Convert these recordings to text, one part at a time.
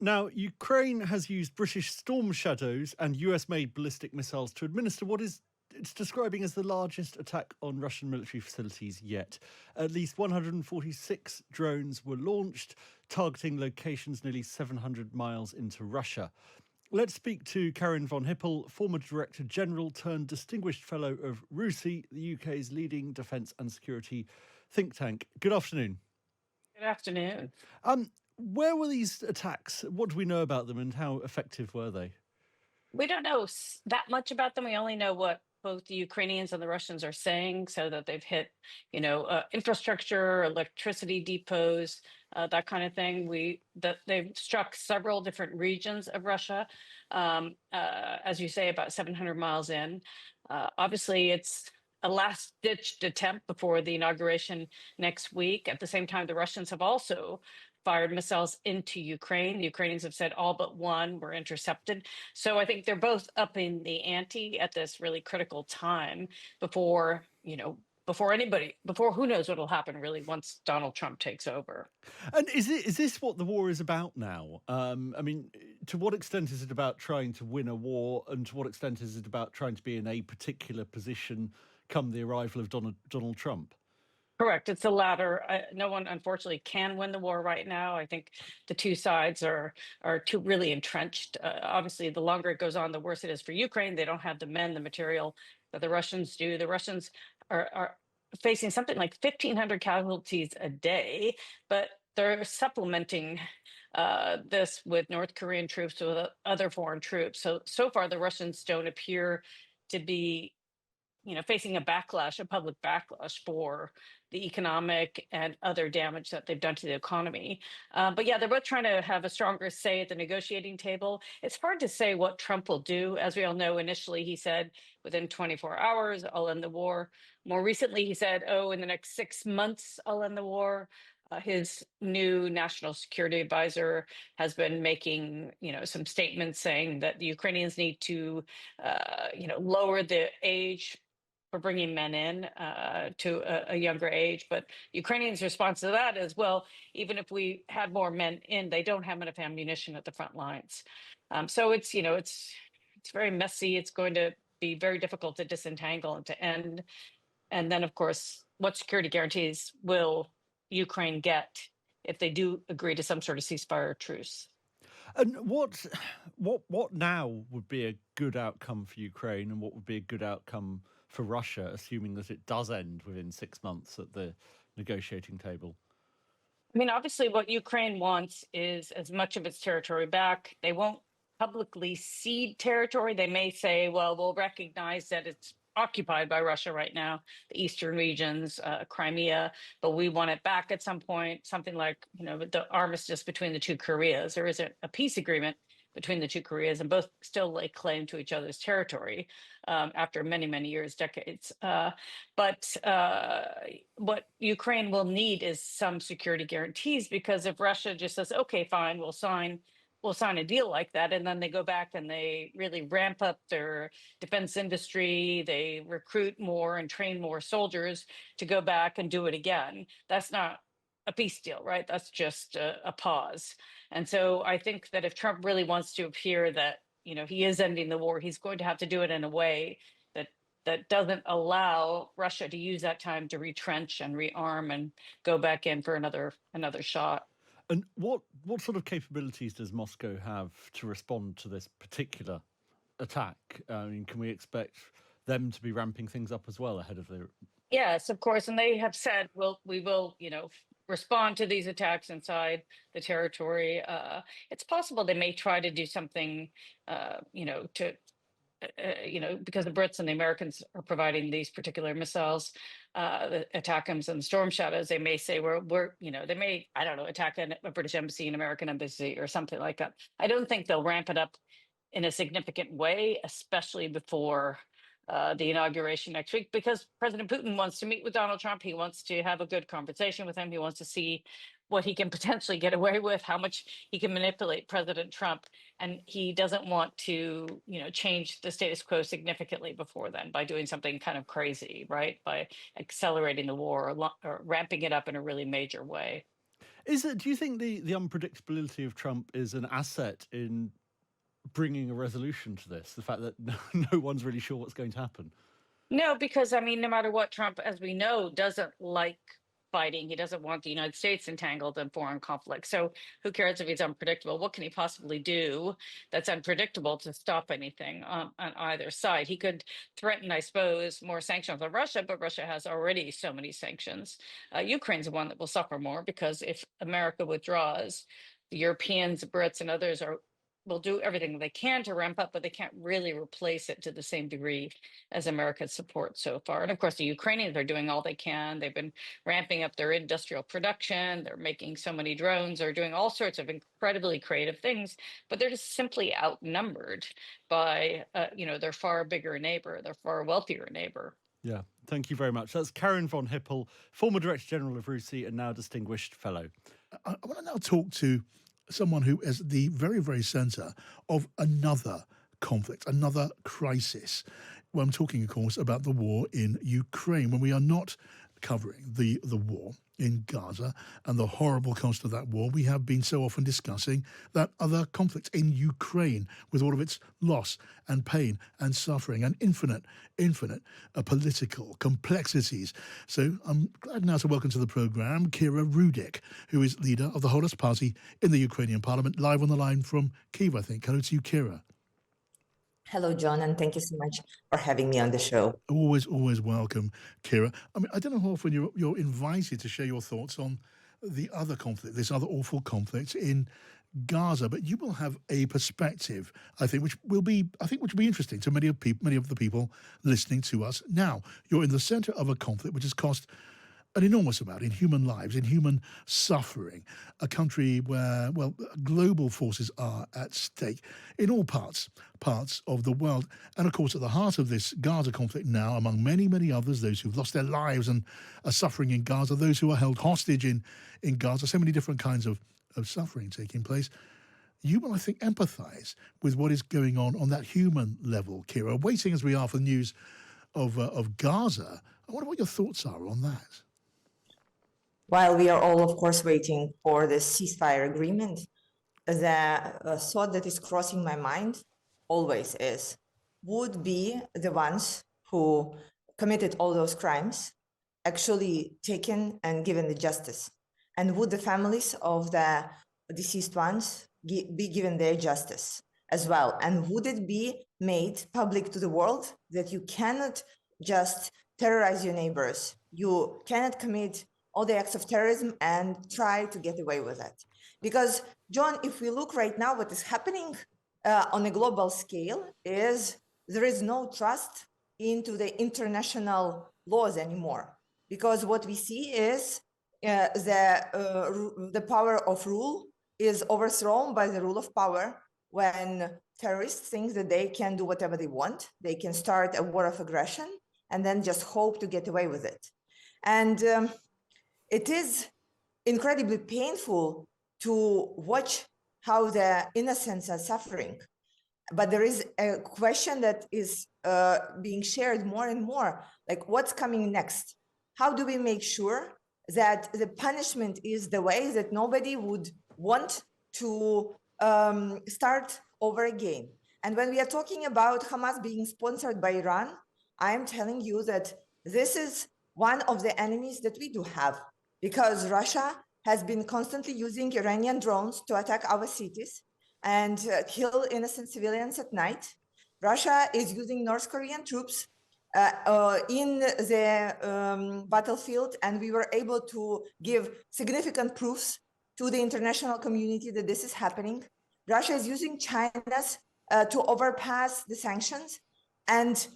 Now, Ukraine has used British Storm Shadows and US-made ballistic missiles to administer what it's describing as the largest attack on Russian military facilities yet. At least 146 drones were launched, targeting locations nearly 700 miles into Russia. Let's speak to Karin von Hippel, former Director General turned Distinguished Fellow of RUSI, the UK's leading defence and security think tank. Good afternoon. Good afternoon. Where were these attacks? What do we know about them and how effective were they? We don't know that much about them. We only know what both the Ukrainians and the Russians are saying, so that they've hit, infrastructure, electricity depots, that kind of thing. That they've struck several different regions of Russia, as you say, about 700 miles in. Obviously, it's a last-ditched attempt before the inauguration next week. At the same time, the Russians have also fired missiles into Ukraine. The Ukrainians have said all but one were intercepted. So I think they're both upping the ante at this really critical time before who knows what will happen really once Donald Trump takes over. And is this what the war is about now? To what extent is it about trying to win a war, and to what extent is it about trying to be in a particular position come the arrival of Donald Trump? Correct. It's the latter. No one, unfortunately, can win the war right now. I think the two sides are too really entrenched. Obviously, the longer it goes on, the worse it is for Ukraine. They don't have the men, the material that the Russians do. The Russians are facing something like 1,500 casualties a day, but they're supplementing this with North Korean troops, with other foreign troops. So far, the Russians don't appear to be facing a public backlash for the economic and other damage that they've done to the economy. But yeah, they're both trying to have a stronger say at the negotiating table. It's hard to say what Trump will do. As we all know, initially he said within 24 hours, I'll end the war. More recently, he said, in the next 6 months, I'll end the war. His new national security advisor has been making, some statements saying that the Ukrainians need to, lower the age for bringing men in to a younger age. But Ukrainians' response to that is, well, even if we had more men in, they don't have enough ammunition at the front lines. So it's very messy. It's going to be very difficult to disentangle and to end. And then, of course, what security guarantees will Ukraine get if they do agree to some sort of ceasefire or truce? And what now would be a good outcome for Ukraine, and what would be a good outcome for Russia, assuming that it does end within 6 months at the negotiating table? I mean, obviously, what Ukraine wants is as much of its territory back. They won't publicly cede territory. They may say, well, we'll recognize that it's occupied by Russia right now, the eastern regions, Crimea, but we want it back at some point, something like, the armistice between the two Koreas. There isn't a peace agreement between the two Koreas, and both still lay claim to each other's territory after many, many years, decades. But what Ukraine will need is some security guarantees, because if Russia just says, okay, fine, we'll sign a deal like that, and then they go back and they really ramp up their defense industry, they recruit more and train more soldiers to go back and do it again. That's not a peace deal, right? That's just a pause. And so I think that if Trump really wants to appear that, he is ending the war, he's going to have to do it in a way that doesn't allow Russia to use that time to retrench and rearm and go back in for another shot. And what sort of capabilities does Moscow have to respond to this particular attack? Can we expect them to be ramping things up as well ahead of the? Yes, of course. And they have said, we will, respond to these attacks inside the territory. It's possible they may try to do something, because the Brits and the Americans are providing these particular missiles, the ATACMS and the Storm Shadows. They may say they may, I don't know, attack a British embassy, an American embassy, or something like that. I don't think they'll ramp it up in a significant way, especially before the inauguration next week, because President Putin wants to meet with Donald Trump. He wants to have a good conversation with him. He wants to see what he can potentially get away with, how much he can manipulate President Trump. And he doesn't want to, change the status quo significantly before then by doing something kind of crazy, right? By accelerating the war or ramping it up in a really major way. Do you think the unpredictability of Trump is an asset in bringing a resolution to this? The fact that no one's really sure what's going to happen. No, because I mean, no matter what, Trump, as we know, doesn't like fighting. He doesn't want the United States entangled in foreign conflict. So who cares if he's unpredictable? What can he possibly do that's unpredictable to stop anything on either side? He could threaten, I suppose, more sanctions on Russia, but Russia has already so many sanctions. Ukraine's the one that will suffer more because if America withdraws, the Europeans, the Brits, and others will do everything they can to ramp up, but they can't really replace it to the same degree as America's support so far. And of course, the Ukrainians are doing all they can. They've been ramping up their industrial production. They're making so many drones. They're doing all sorts of incredibly creative things, but they're just simply outnumbered by, their far bigger neighbor, their far wealthier neighbor. Yeah, thank you very much. That's Karin von Hippel, former Director General of RUSI and now Distinguished Fellow. I want to now talk to someone who is at the very, very centre of another conflict, another crisis. Well, I'm talking, of course, about the war in Ukraine, when we are not covering the war in Gaza and the horrible cost of that war. We have been so often discussing that other conflict in Ukraine with all of its loss and pain and suffering and infinite political complexities. So I'm glad now to welcome to the programme Kira Rudik, who is leader of the Holos Party in the Ukrainian parliament, live on the line from Kyiv, I think. Hello to you, Kira. Hello, John, and thank you so much for having me on the show. Always welcome, Kira. I mean, I don't know how often you're invited to share your thoughts on the other conflict, this other awful conflict in Gaza, but you will have a perspective, I think, which will be interesting to many of the people listening to us now. You're in the centre of a conflict which has cost an enormous amount in human lives, in human suffering, a country where, well, global forces are at stake in all parts of the world. And of course, at the heart of this Gaza conflict now, among many, many others, those who've lost their lives and are suffering in Gaza, those who are held hostage in Gaza, so many different kinds of suffering taking place. You will, I think, empathise with what is going on that human level, Kira. Waiting as we are for the news of Gaza, I wonder what your thoughts are on that. While we are all, of course, waiting for the ceasefire agreement, the thought that is crossing my mind always is, would be the ones who committed all those crimes actually taken and given the justice? And would the families of the deceased ones be given their justice as well? And would it be made public to the world that you cannot just terrorize your neighbors? You cannot commit all the acts of terrorism and try to get away with it. Because, John, if we look right now, what is happening on a global scale is there is no trust into the international laws anymore. Because what we see is the power of rule is overthrown by the rule of power when terrorists think that they can do whatever they want. They can start a war of aggression and then just hope to get away with it. And it is incredibly painful to watch how the innocents are suffering. But there is a question that is being shared more and more, like what's coming next? How do we make sure that the punishment is the way that nobody would want to start over again? And when we are talking about Hamas being sponsored by Iran, I am telling you that this is one of the enemies that we do have, because Russia has been constantly using Iranian drones to attack our cities and kill innocent civilians at night. Russia is using North Korean troops in the battlefield, and we were able to give significant proofs to the international community that this is happening. Russia is using China's to overpass the sanctions, and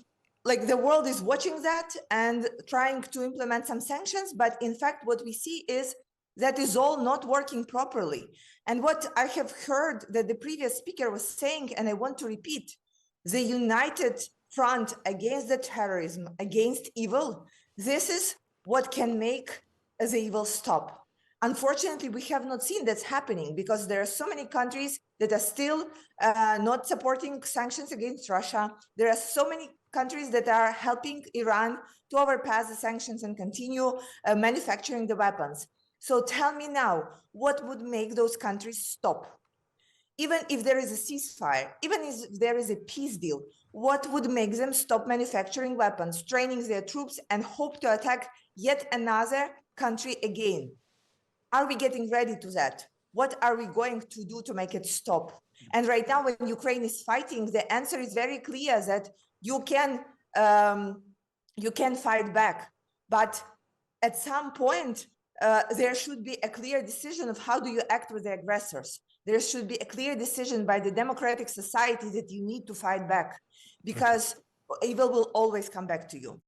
like the world is watching that and trying to implement some sanctions, but in fact what we see is that is all not working properly. And what I have heard that the previous speaker was saying, and I want to repeat, the united front against the terrorism, against evil, this is what can make the evil stop. Unfortunately, we have not seen that's happening because there are so many countries that are still not supporting sanctions against Russia. There are so many countries that are helping Iran to overpass the sanctions and continue manufacturing the weapons. So tell me now, what would make those countries stop? Even if there is a ceasefire, even if there is a peace deal, what would make them stop manufacturing weapons, training their troops, and hope to attack yet another country again? Are we getting ready to that? What are we going to do to make it stop? And right now, when Ukraine is fighting, the answer is very clear that you can fight back, but at some point, there should be a clear decision of how do you act with the aggressors. There should be a clear decision by the democratic society that you need to fight back, because evil will always come back to you.